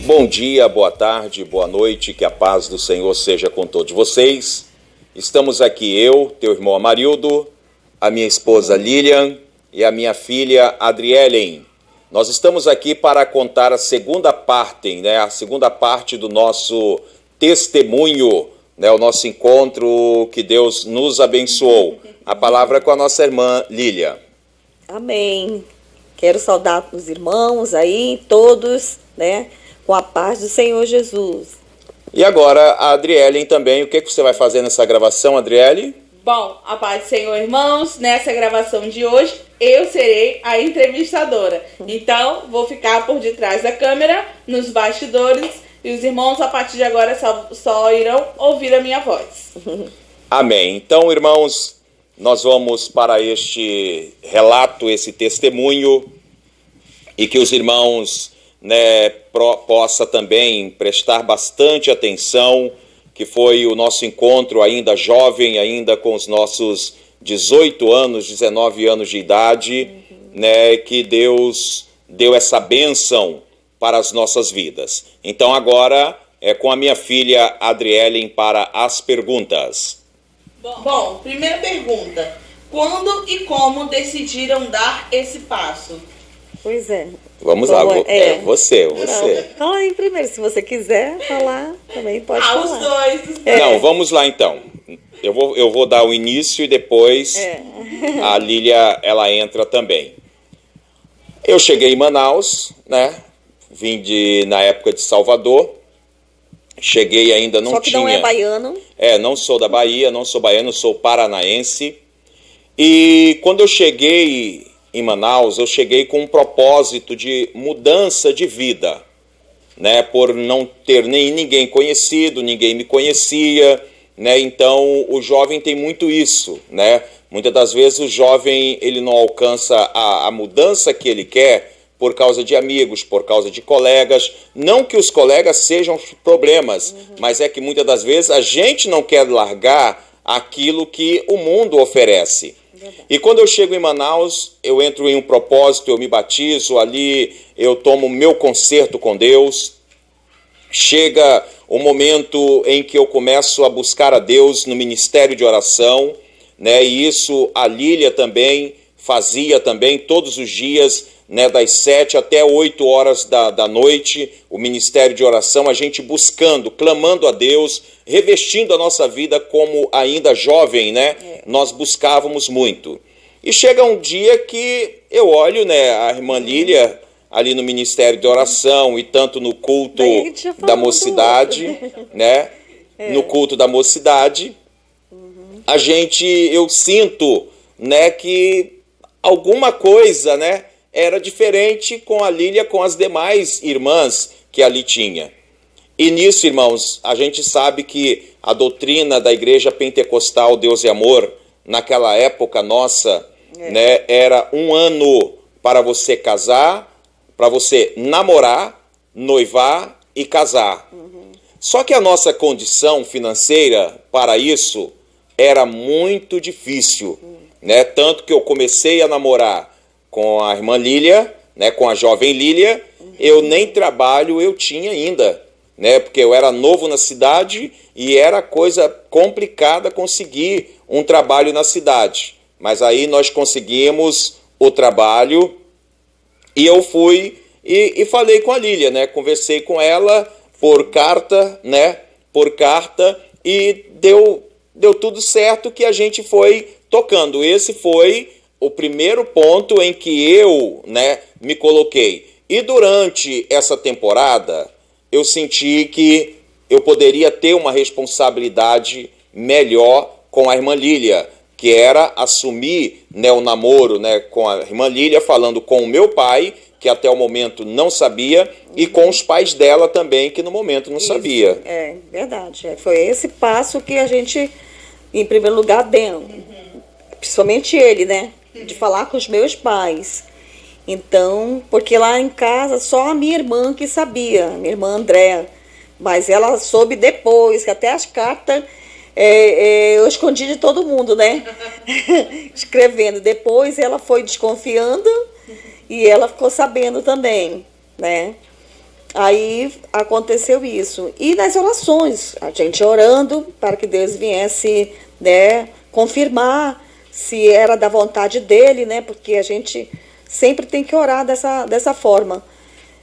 Bom dia, boa tarde, boa noite, que a paz do Senhor seja com todos vocês. Estamos aqui eu, teu irmão Amarildo, a minha esposa Lilian e a minha filha Adrielen. Nós estamos aqui para contar a segunda parte, a segunda parte do nosso testemunho, o nosso encontro que Deus nos abençoou. A palavra é com a nossa irmã Lilian. Amém. Quero saudar os irmãos aí, todos, com a paz do Senhor Jesus. E agora a Adrielen também. O que você vai fazer nessa gravação, Adriele? Bom, a paz do Senhor, irmãos. Nessa gravação de hoje, eu serei a entrevistadora. Então, vou ficar por detrás da câmera, nos bastidores, e os irmãos, a partir de agora, só irão ouvir a minha voz. Amém. Então, irmãos, nós vamos para este relato, esse testemunho, e que os irmãos possa também prestar bastante atenção, que foi o nosso encontro ainda jovem, ainda com os nossos 18 anos, 19 anos de idade, que Deus deu essa bênção para as nossas vidas. Então agora é com a minha filha Adrielen para as perguntas. Bom, primeira pergunta: quando e como decidiram dar esse passo? Pois é. Vamos lá, você. Não, fala aí primeiro, se você quiser falar, também pode falar. Os dois. Não, vamos lá então. Eu vou dar o início e depois a Lília, ela entra também. Eu cheguei em Manaus, vim na época de Salvador, cheguei ainda, não tinha... Só que não é baiano. Não sou da Bahia, não sou baiano, sou paranaense. E quando eu cheguei em Manaus, eu cheguei com um propósito de mudança de vida, por não ter nem ninguém conhecido, ninguém me conhecia, então o jovem tem muito isso, muitas das vezes o jovem ele não alcança a mudança que ele quer por causa de amigos, por causa de colegas, não que os colegas sejam problemas, mas é que muitas das vezes a gente não quer largar aquilo que o mundo oferece. E quando eu chego em Manaus, eu entro em um propósito, eu me batizo, ali eu tomo meu concerto com Deus. Chega o momento em que eu começo a buscar a Deus no ministério de oração, e isso a Lília também fazia também todos os dias, das 7 até 8 horas da noite, o ministério de oração, a gente buscando, clamando a Deus, revestindo a nossa vida como ainda jovem, nós buscávamos muito. E chega um dia que eu olho, a irmã Lília, ali no ministério de oração e tanto no culto da mocidade, no culto da mocidade, eu sinto, que alguma coisa, era diferente com a Lília, com as demais irmãs que ali tinha. E nisso, irmãos, a gente sabe que a doutrina da Igreja Pentecostal Deus e Amor, naquela época nossa, era 1 ano para você casar, para você namorar, noivar e casar. Só que a nossa condição financeira para isso era muito difícil, tanto que eu comecei a namorar com a irmã Lília, com a jovem Lília, eu nem trabalho eu tinha ainda, porque eu era novo na cidade e era coisa complicada conseguir um trabalho na cidade. Mas aí nós conseguimos o trabalho e eu fui e falei com a Lília, conversei com ela por carta, e deu tudo certo que a gente foi tocando. Esse foi o primeiro ponto em que eu, me coloquei. E durante essa temporada, eu senti que eu poderia ter uma responsabilidade melhor com a irmã Lília, que era assumir o namoro com a irmã Lília, falando com o meu pai, que até o momento não sabia, e com os pais dela também, que no momento não sabia. É verdade. Foi esse passo que a gente, em primeiro lugar, deu. Principalmente ele, de falar com os meus pais. Então, porque lá em casa só a minha irmã que sabia, minha irmã Andréa, mas ela soube depois, que até as cartas eu escondi de todo mundo, né? Escrevendo. Depois ela foi desconfiando e ela ficou sabendo também, né? Aí aconteceu isso. E nas orações, a gente orando para que Deus viesse, né, confirmar se era da vontade dele, né? Porque a gente sempre tem que orar dessa forma.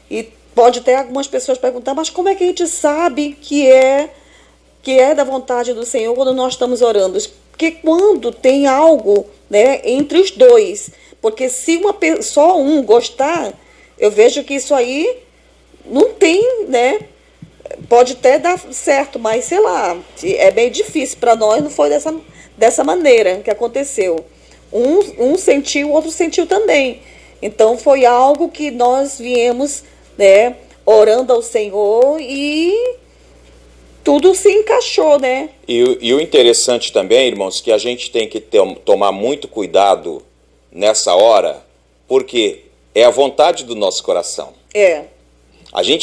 E pode até algumas pessoas perguntar, mas como é que a gente sabe que é da vontade do Senhor quando nós estamos orando? Porque quando tem algo, né, entre os dois, porque se só um gostar, eu vejo que isso aí não tem, né? Pode até dar certo, mas sei lá, é bem difícil. Para nós não foi dessa maneira que aconteceu. Um sentiu, o outro sentiu também. Então foi algo que nós viemos, né, orando ao Senhor e tudo se encaixou, né? E o interessante também, irmãos, que a gente tem que tomar muito cuidado nessa hora, porque é a vontade do nosso coração.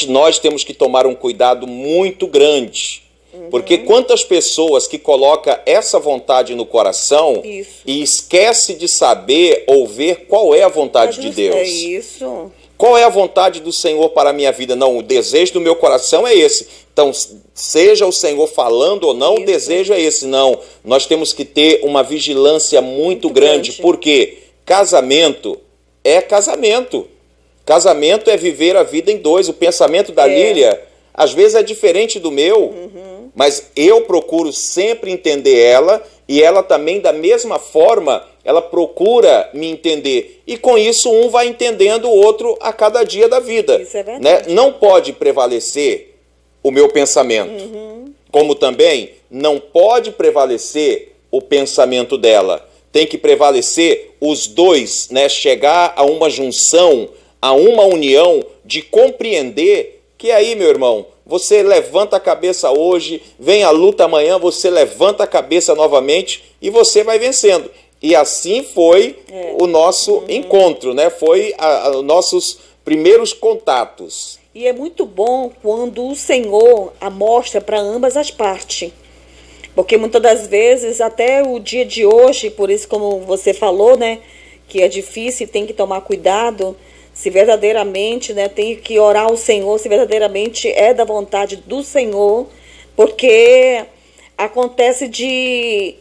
Nós temos que tomar um cuidado muito grande, porque quantas pessoas que colocam essa vontade no coração e esquece de saber ou ver qual é a vontade de Deus. É isso. Qual é a vontade do Senhor para a minha vida? Não, o desejo do meu coração é esse. Então, seja o Senhor falando ou não, o desejo é esse. Não, nós temos que ter uma vigilância muito grande, porque casamento é casamento. Casamento é viver a vida em dois. O pensamento da Lília, às vezes, é diferente do meu, mas eu procuro sempre entender ela, e ela também, da mesma forma, ela procura me entender. E com isso, um vai entendendo o outro a cada dia da vida. Isso é verdade. Né? Não pode prevalecer o meu pensamento, como também não pode prevalecer o pensamento dela. Tem que prevalecer os dois, né? Chegar a uma junção, a uma união de compreender que aí, meu irmão, você levanta a cabeça hoje, vem a luta amanhã, você levanta a cabeça novamente e você vai vencendo. E assim foi o nosso encontro, né? Foi os nossos primeiros contatos. E é muito bom quando o Senhor mostra para ambas as partes. Porque muitas das vezes, até o dia de hoje, por isso como você falou, né? Que é difícil e tem que tomar cuidado. Se verdadeiramente, né, tem que orar ao Senhor, se verdadeiramente é da vontade do Senhor. Porque acontece de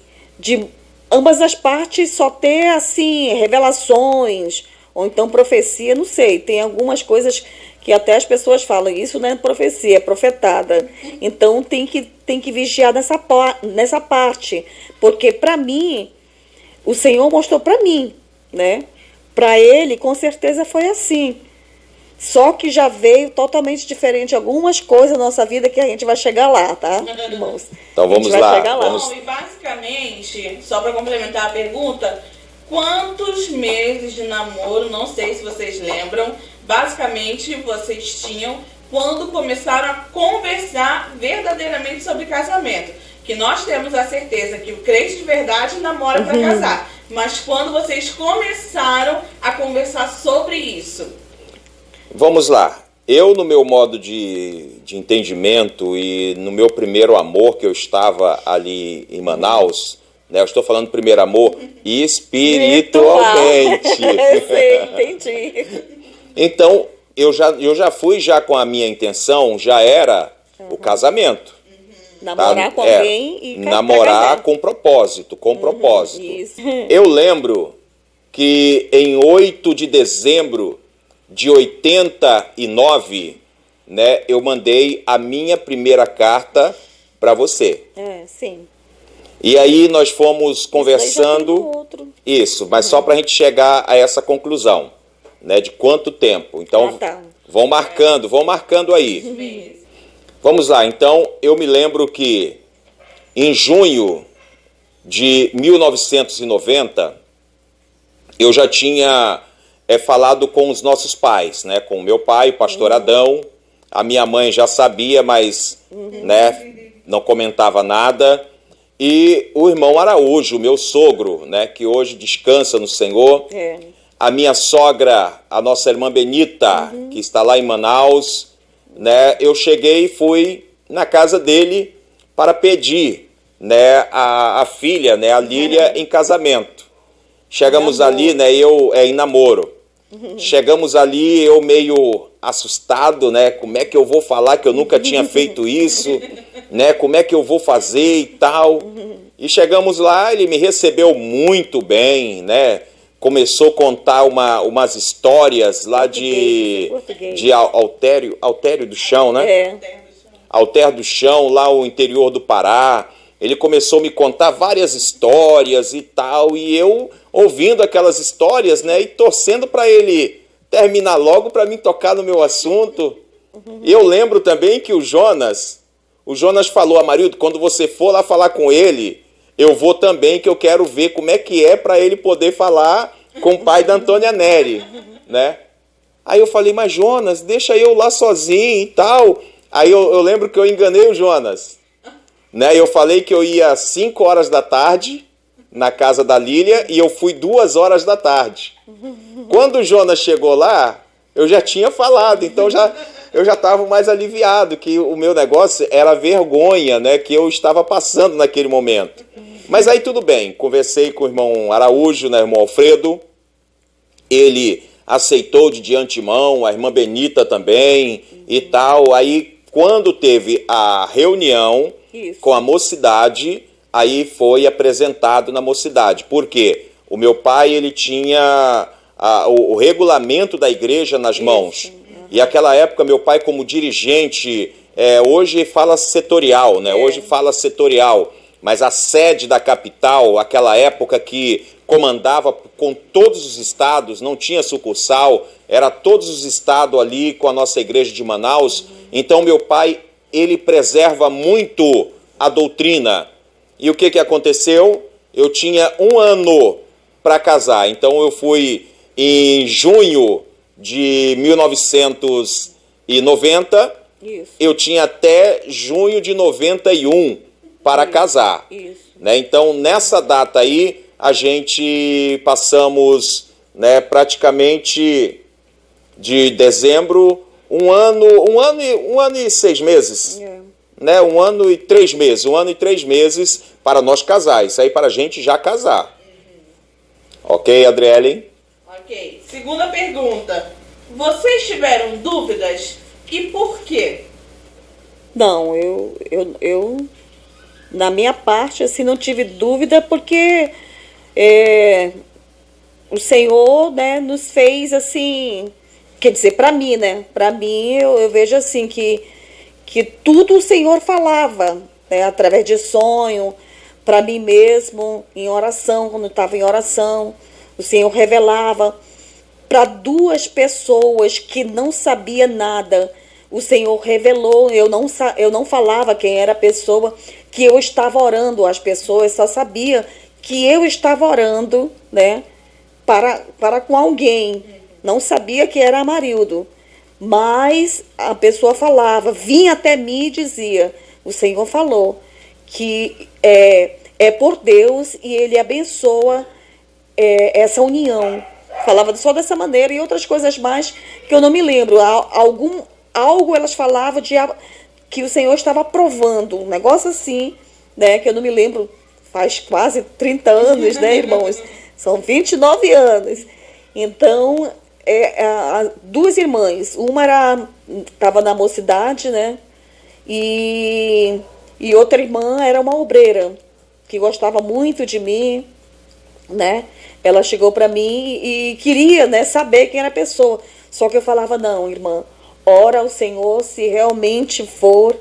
ambas as partes só ter, assim, revelações, ou então profecia, não sei. Tem algumas coisas que até as pessoas falam, isso não é profecia, é profetada. Então tem que vigiar nessa parte. Porque para mim, o Senhor mostrou para mim, né? Para ele, com certeza foi assim. Só que já veio totalmente diferente algumas coisas na nossa vida que a gente vai chegar lá, tá, irmãos? Então vamos lá. Bom, e basicamente, só para complementar a pergunta, quantos meses de namoro, não sei se vocês lembram, basicamente vocês tinham quando começaram a conversar verdadeiramente sobre casamento? Que nós temos a certeza que o crente de verdade namora para casar. Mas quando vocês começaram a conversar sobre isso? Vamos lá. Eu, no meu modo de entendimento e no meu primeiro amor, que eu estava ali em Manaus, né, eu estou falando primeiro amor espiritualmente. Sim, entendi. Então, eu já fui com a minha intenção, já era o casamento. Namorar com alguém e namorar com propósito, Isso. Eu lembro que em 8 de dezembro de 89, né, eu mandei a minha primeira carta para você. Sim. E aí nós fomos conversando. Isso, mas só para a gente chegar a essa conclusão, né, de quanto tempo. Então, vão marcando aí. Vamos lá, então, eu me lembro que em junho de 1990, eu já tinha falado com os nossos pais, né? Com o meu pai, o pastor Adão, a minha mãe já sabia, mas né, não comentava nada, e o irmão Araújo, meu sogro, né, que hoje descansa no Senhor, a minha sogra, a nossa irmã Benita, que está lá em Manaus, né, eu cheguei e fui na casa dele para pedir, né, a filha, né, a Lília, em casamento. Chegamos ali, né, em namoro. Chegamos ali, eu meio assustado, né, como é que eu vou falar que eu nunca tinha feito isso, né, como é que eu vou fazer e tal. E chegamos lá, ele me recebeu muito bem, né, começou a contar umas histórias lá de Altério do Chão, né? Alter do Chão, lá o interior do Pará. Ele começou a me contar várias histórias e tal, e eu ouvindo aquelas histórias, né, e torcendo para ele terminar logo para mim tocar no meu assunto. E eu lembro também que o Jonas falou: Amarildo, quando você for lá falar com ele, eu vou também, que eu quero ver como é que é para ele poder falar com o pai da Antônia Nery, né? Aí eu falei: mas Jonas, deixa eu lá sozinho e tal. Aí eu lembro que eu enganei o Jonas, né? Eu falei que eu ia às 5 horas da tarde na casa da Lília e eu fui 2 horas da tarde. Quando o Jonas chegou lá, eu já tinha falado, então eu já estava mais aliviado, que o meu negócio era a vergonha, né, que eu estava passando naquele momento. Mas aí tudo bem, conversei com o irmão Araújo, né, irmão Alfredo, ele aceitou de antemão, a irmã Benita também e tal. Aí quando teve a reunião com a mocidade, aí foi apresentado na mocidade. Por quê? O meu pai, ele tinha o regulamento da igreja nas mãos. E aquela época, meu pai, como dirigente, hoje fala setorial, né? Hoje fala setorial. Mas a sede da capital, aquela época que comandava com todos os estados, não tinha sucursal, era todos os estados ali com a nossa igreja de Manaus. Então, meu pai, ele preserva muito a doutrina. E o que aconteceu? Eu tinha 1 ano para casar. Então, eu fui em junho de 1990. Isso. Eu tinha até junho de 91 para casar. Né? Então, nessa data aí, a gente passamos, né, praticamente de dezembro, um ano e 6 meses. Né? 1 ano e 3 meses. 1 ano e 3 meses para nós casar. Isso aí para a gente já casar. Ok, Adriele? Ok. Segunda pergunta. Vocês tiveram dúvidas? E por quê? Não, eu na minha parte, assim, não tive dúvida, porque o Senhor, né, nos fez, assim, quer dizer, para mim, né, para mim, eu vejo, assim, que tudo o Senhor falava, né, através de sonho, para mim mesmo, em oração, quando eu estava em oração, o Senhor revelava para 2 pessoas que não sabia nada. O Senhor revelou, eu não falava quem era a pessoa que eu estava orando. As pessoas só sabiam que eu estava orando, né, para com alguém. Não sabia que era Amarildo. Mas a pessoa falava, vinha até mim e dizia: o Senhor falou que é por Deus e Ele abençoa essa união. Falava só dessa maneira e outras coisas mais que eu não me lembro. Algo elas falavam que o Senhor estava aprovando, um negócio assim, né, que eu não me lembro, faz quase 30 anos, né, irmãos? São 29 anos. Então, 2 irmãs, uma estava na mocidade, né, e outra irmã era uma obreira, que gostava muito de mim, né? Ela chegou para mim e queria, né, saber quem era a pessoa. Só que eu falava: não, irmã, ora ao Senhor, se realmente for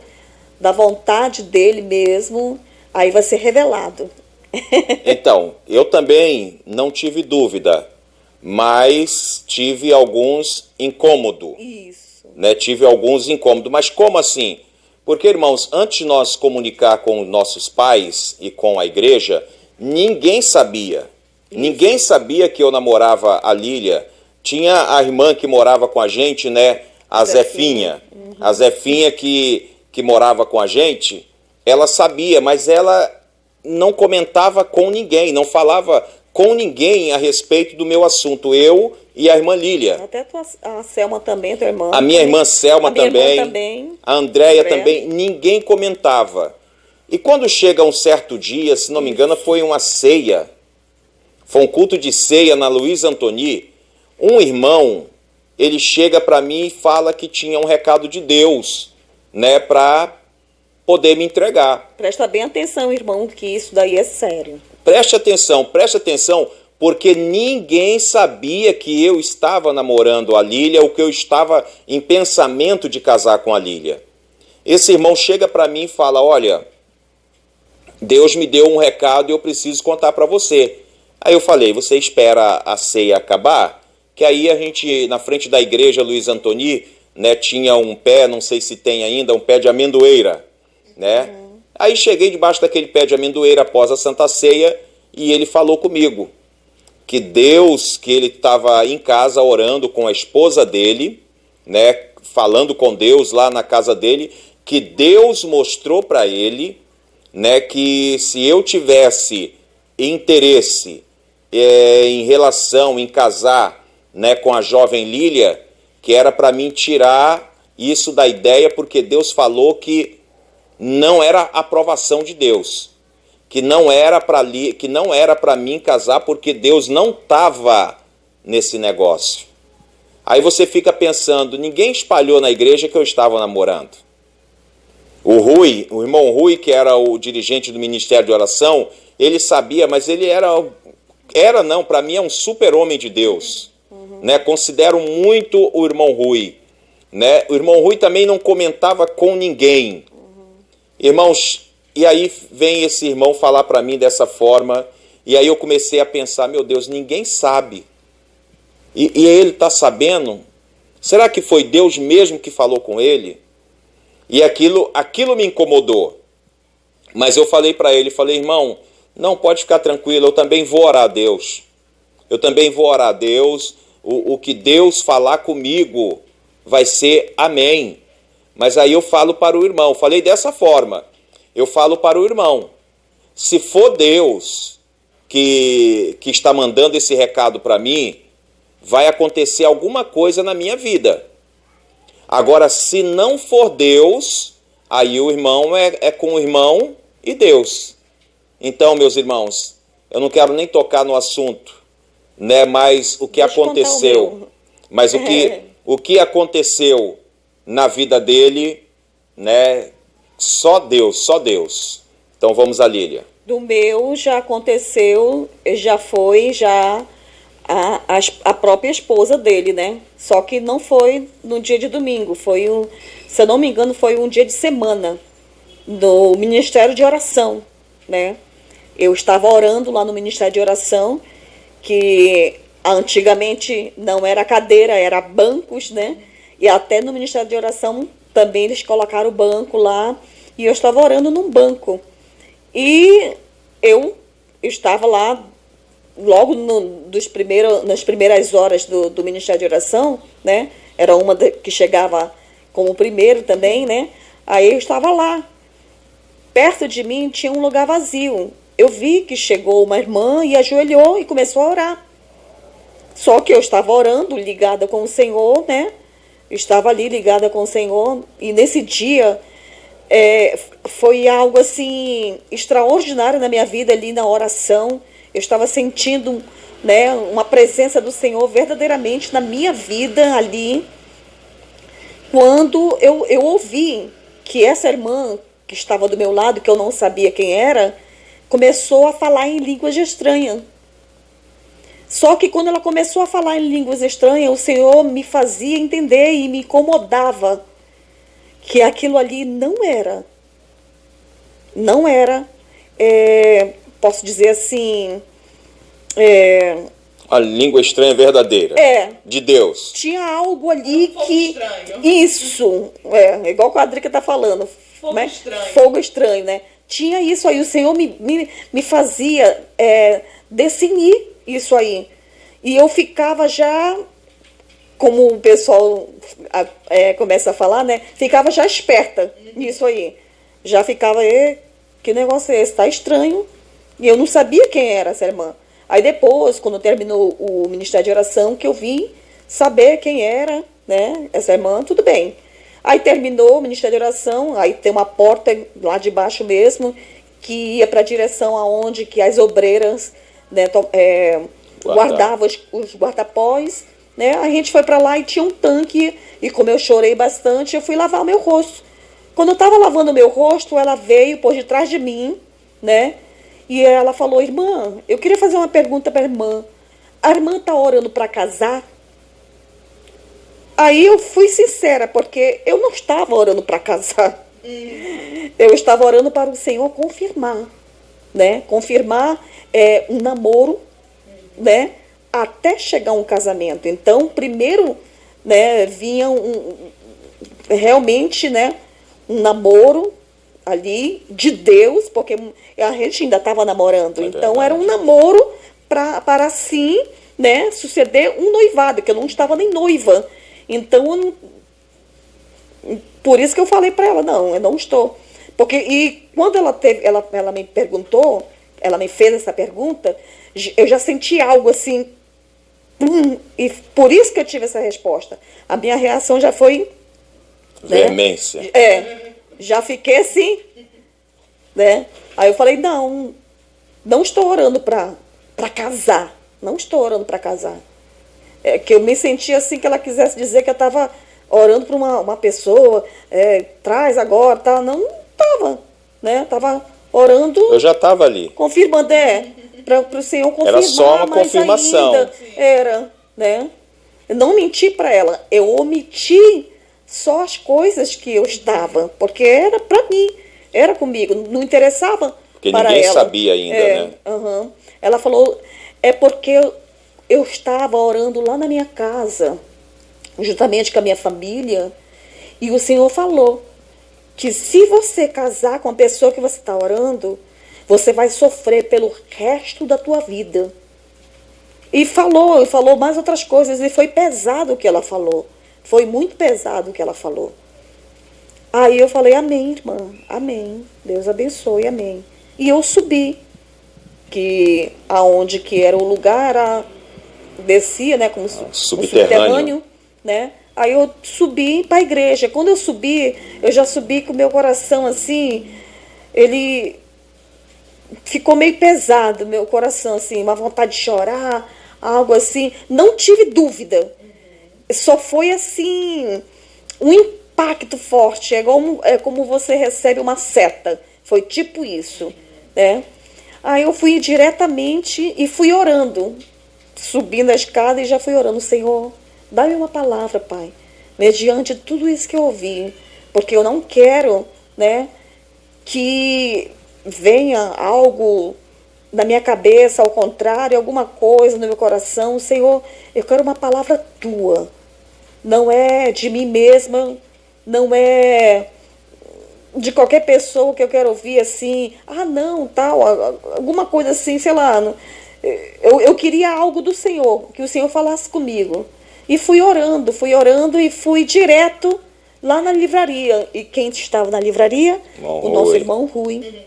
da vontade dele mesmo, aí vai ser revelado. Então, eu também não tive dúvida, mas tive alguns incômodos. Isso. Né? Tive alguns incômodos. Mas como assim? Porque, irmãos, antes de nós comunicar com nossos pais e com a igreja, ninguém sabia. Isso. Ninguém sabia que eu namorava a Lília. Tinha a irmã que morava com a gente, né? A Zefinha. Uhum. A Zefinha que morava com a gente, ela sabia, mas ela não comentava com ninguém, não falava com ninguém a respeito do meu assunto, eu e a irmã Lília. Até a Selma também, tua irmã. A minha irmã Selma também. A Andréia também, ninguém comentava. E quando chega um certo dia, se não me engano, foi uma ceia, foi um culto de ceia na Luiz Antoni, um irmão, ele chega para mim e fala que tinha um recado de Deus, né, para poder me entregar. Presta bem atenção, irmão, que isso daí é sério. Preste atenção, porque ninguém sabia que eu estava namorando a Lília ou que eu estava em pensamento de casar com a Lília. Esse irmão chega para mim e fala, olha, Deus me deu um recado e eu preciso contar para você. Aí eu falei, você espera a ceia acabar? Que aí a gente, na frente da igreja Luiz Antoni, né, tinha um pé, não sei se tem ainda, um pé de amendoeira, né? Aí cheguei debaixo daquele pé de amendoeira após a Santa Ceia e ele falou comigo que Deus, que ele estava em casa orando com a esposa dele, né, falando com Deus lá na casa dele, que Deus mostrou para ele, né, que se eu tivesse interesse em relação, em casar, né, com a jovem Lília, que era para mim tirar isso da ideia, porque Deus falou que não era aprovação de Deus, que não era para mim casar, porque Deus não estava nesse negócio. Aí você fica pensando, ninguém espalhou na igreja que eu estava namorando. O irmão Rui, que era o dirigente do Ministério de Oração, ele sabia, mas ele para mim é um super-homem de Deus. Né? Considero muito o irmão Rui. Né? O irmão Rui também não comentava com ninguém. Irmãos, e aí vem esse irmão falar para mim dessa forma, e aí eu comecei a pensar, meu Deus, ninguém sabe. E ele está sabendo? Será que foi Deus mesmo que falou com ele? E aquilo me incomodou. Mas eu falei para ele, irmão, não, pode ficar tranquilo, eu também vou orar a Deus. Eu também vou orar a Deus, o que Deus falar comigo vai ser amém. Mas aí eu falo para o irmão, falei dessa forma, eu falo para o irmão, se for Deus que está mandando esse recado para mim, vai acontecer alguma coisa na minha vida. Agora, se não for Deus, aí o irmão é com o irmão e Deus. Então, meus irmãos, eu não quero nem tocar no assunto, né? Mas o que aconteceu, o que aconteceu na vida dele, né? Só Deus. Então vamos a Lília. Do meu já aconteceu, já foi a própria esposa dele, né? Só que não foi no dia de domingo, se eu não me engano, foi um dia de semana do Ministério de Oração, né? Eu estava orando lá no Ministério de Oração, que antigamente não era cadeira, era bancos, né? E até no Ministério de Oração também eles colocaram o banco lá, e eu estava orando num banco. E eu estava lá logo nas primeiras horas do Ministério de Oração, né? Era uma que chegava como primeiro também, né? Aí eu estava lá. Perto de mim tinha um lugar vazio. Eu vi que chegou uma irmã e ajoelhou e começou a orar. Só que eu estava orando, ligada com o Senhor, né? Eu estava ali ligada com o Senhor. E nesse dia foi algo assim extraordinário na minha vida ali na oração. Eu estava sentindo, né, uma presença do Senhor verdadeiramente na minha vida ali. Quando eu ouvi que essa irmã que estava do meu lado, que eu não sabia quem era, começou a falar em línguas estranhas. Só que quando ela começou a falar em línguas estranhas, o Senhor me fazia entender e me incomodava que aquilo ali não era, posso dizer assim, a língua estranha verdadeira. De Deus. Tinha algo ali que... Estranho. Isso, igual o Adrica está falando. Fogo estranho. Fogo estranho, né? Tinha isso aí, o Senhor me fazia definir isso aí. E eu ficava já, como o pessoal começa a falar, né? Ficava já esperta nisso aí. Já ficava, que negócio é esse? Tá estranho. E eu não sabia quem era essa irmã. Aí depois, quando terminou o Ministério de Oração, que eu vim saber quem era, né? Essa irmã, tudo bem. Aí terminou o Ministério de Oração, aí tem uma porta lá de baixo mesmo, que ia para a direção aonde que as obreiras, né, guardavam os guarda-pós, né? A gente foi para lá e tinha um tanque, e como eu chorei bastante, eu fui lavar o meu rosto. Quando eu estava lavando o meu rosto, ela veio por detrás de mim, né? E ela falou: irmã, eu queria fazer uma pergunta para a irmã. A irmã está orando para casar? Aí eu fui sincera, porque eu não estava orando para casar. Eu estava orando para o Senhor confirmar, né? Confirmar um namoro, né? Até chegar um casamento. Então, primeiro, né, vinha realmente, né, um namoro ali de Deus, porque a gente ainda estava namorando. Então, era um namoro para assim, né, suceder um noivado, que eu não estava nem noiva. Então, por isso que eu falei para ela: não, eu não estou. Porque, e quando ela me perguntou, ela me fez essa pergunta, eu já senti algo assim, e por isso que eu tive essa resposta. A minha reação já foi, né, veemência. Já fiquei assim, né? Aí eu falei: não estou orando para casar. Não estou orando para casar. Que eu me senti assim, que ela quisesse dizer que eu estava orando para uma pessoa, traz agora, tá? Não estava, né? Estava orando. Eu já estava ali. Confirmando, para o Senhor confirmar. Era só uma confirmação. Ainda era, né? Eu não menti para ela, eu omiti só as coisas que eu estava, porque era para mim, era comigo, não interessava porque para ninguém ela. sabia ainda, né? Ela falou: porque eu estava orando lá na minha casa, juntamente com a minha família, e o Senhor falou que se você casar com a pessoa que você está orando, você vai sofrer pelo resto da tua vida. E falou mais outras coisas, e foi pesado o que ela falou. Foi muito pesado o que ela falou. Aí eu falei: amém, irmã, amém. Deus abençoe, amém. E eu subi, que aonde que era o lugar, descia, né, como subterrâneo, né? Aí eu subi para a igreja. Quando eu subi, eu já subi com o meu coração assim, ele ficou meio pesado, meu coração, assim, uma vontade de chorar, algo assim. Não tive dúvida. Só foi assim, um impacto forte. É como você recebe uma seta. Foi tipo isso, né? Aí eu fui diretamente e fui orando, subindo a escada, e já fui orando: Senhor, dá-me uma palavra, Pai, mediante tudo isso que eu ouvi, porque eu não quero, né, que venha algo na minha cabeça, ao contrário, alguma coisa no meu coração. Senhor, eu quero uma palavra tua, não é de mim mesma, não é de qualquer pessoa que eu quero ouvir assim, não, tal, alguma coisa assim, sei lá. Eu queria algo do Senhor, que o Senhor falasse comigo. E fui orando e fui direto lá na livraria. E quem estava na livraria? O nosso irmão Rui,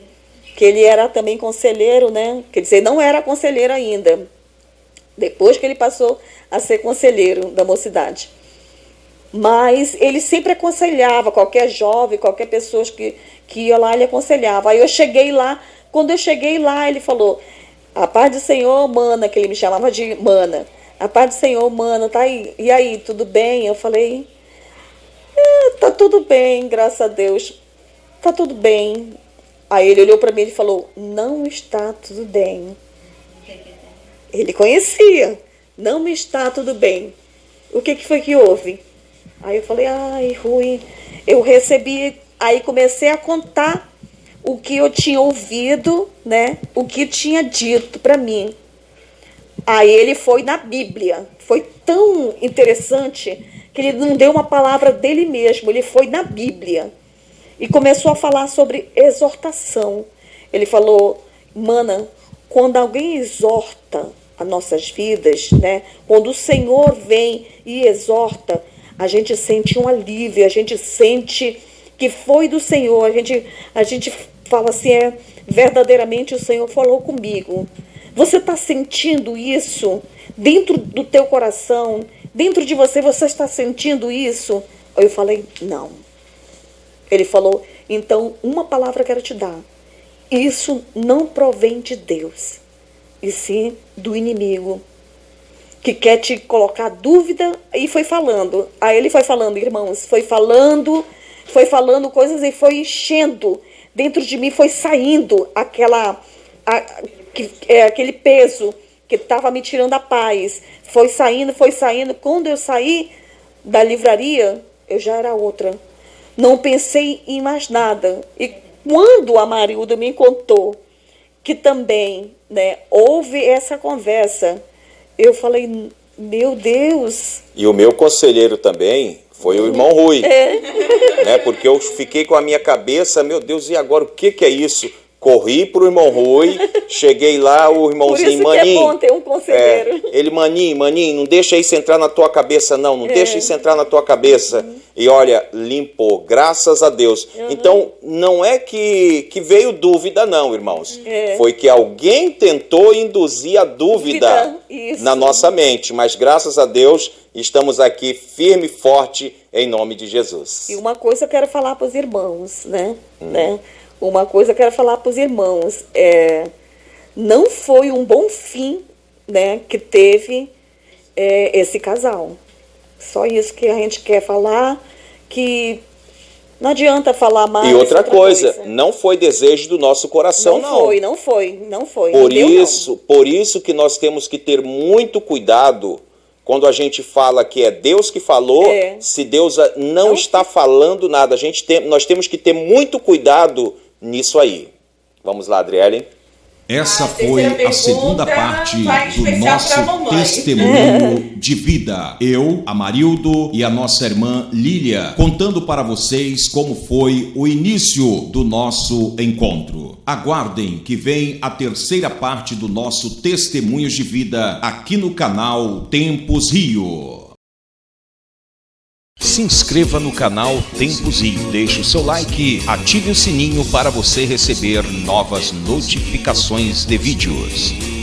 que ele era também conselheiro, né? Quer dizer, não era conselheiro ainda. Depois que ele passou a ser conselheiro da mocidade. Mas ele sempre aconselhava qualquer jovem, qualquer pessoa que ia lá, ele aconselhava. Aí eu cheguei lá, quando eu cheguei lá, ele falou: a paz do Senhor, mana, que ele me chamava de mana. A paz do Senhor, mana, tá aí. E aí, tudo bem? Eu falei: tá tudo bem, graças a Deus. Tá tudo bem. Aí ele olhou para mim e falou: não está tudo bem. Ele conhecia. Não está tudo bem. O que foi que houve? Aí eu falei: ai, Rui, eu recebi. Aí comecei a contar o que eu tinha ouvido, né? O que tinha dito para mim. Aí ele foi na Bíblia. Foi tão interessante que ele não deu uma palavra dele mesmo. Ele foi na Bíblia e começou a falar sobre exortação. Ele falou: mana, quando alguém exorta as nossas vidas, né? Quando o Senhor vem e exorta, a gente sente um alívio, a gente sente que foi do Senhor, a gente fala assim: verdadeiramente o Senhor falou comigo. Você está sentindo isso dentro do teu coração, dentro de você, você está sentindo isso? Aí eu falei: não. Ele falou, então, uma palavra eu quero te dar. Isso não provém de Deus, e sim do inimigo, que quer te colocar dúvida. E foi falando. Aí ele foi falando, irmãos, foi falando coisas e foi enchendo. Dentro de mim foi saindo aquele peso que estava me tirando a paz. Foi saindo. Quando eu saí da livraria, eu já era outra. Não pensei em mais nada. E quando a Marilda me contou que também, né, houve essa conversa, eu falei, meu Deus. E o meu conselheiro também foi o irmão Rui. Né, porque eu fiquei com a minha cabeça, meu Deus, e agora o que é isso? Corri pro irmão Rui, cheguei lá, o irmãozinho, Por isso que é bom ter um conselheiro. Ele, maninho, não deixa isso entrar na tua cabeça, não deixa isso entrar na tua cabeça. E olha, limpou, graças a Deus. Então, não é que veio dúvida, não, irmãos. Foi que alguém tentou induzir a dúvida na nossa mente, mas graças a Deus, estamos aqui firme e forte em nome de Jesus. E uma coisa eu quero falar para os irmãos, né? Uma coisa eu quero falar para os irmãos, não foi um bom fim, né, que teve esse casal. Só isso que a gente quer falar, que não adianta falar mais. E outra coisa, não foi desejo do nosso coração, não. Não foi. Por isso que nós temos que ter muito cuidado quando a gente fala que é Deus que falou, se Deus não está falando nada. Nós temos que ter muito cuidado nisso aí. Vamos lá, Adriele. Essa foi a segunda parte do nosso testemunho de vida. Eu, Amarildo e a nossa irmã Lília, contando para vocês como foi o início do nosso encontro. Aguardem que vem a terceira parte do nosso testemunho de vida aqui no canal Tempos Rio. Se inscreva no canal Tempos Rio, deixe o seu like, ative o sininho para você receber novas notificações de vídeos.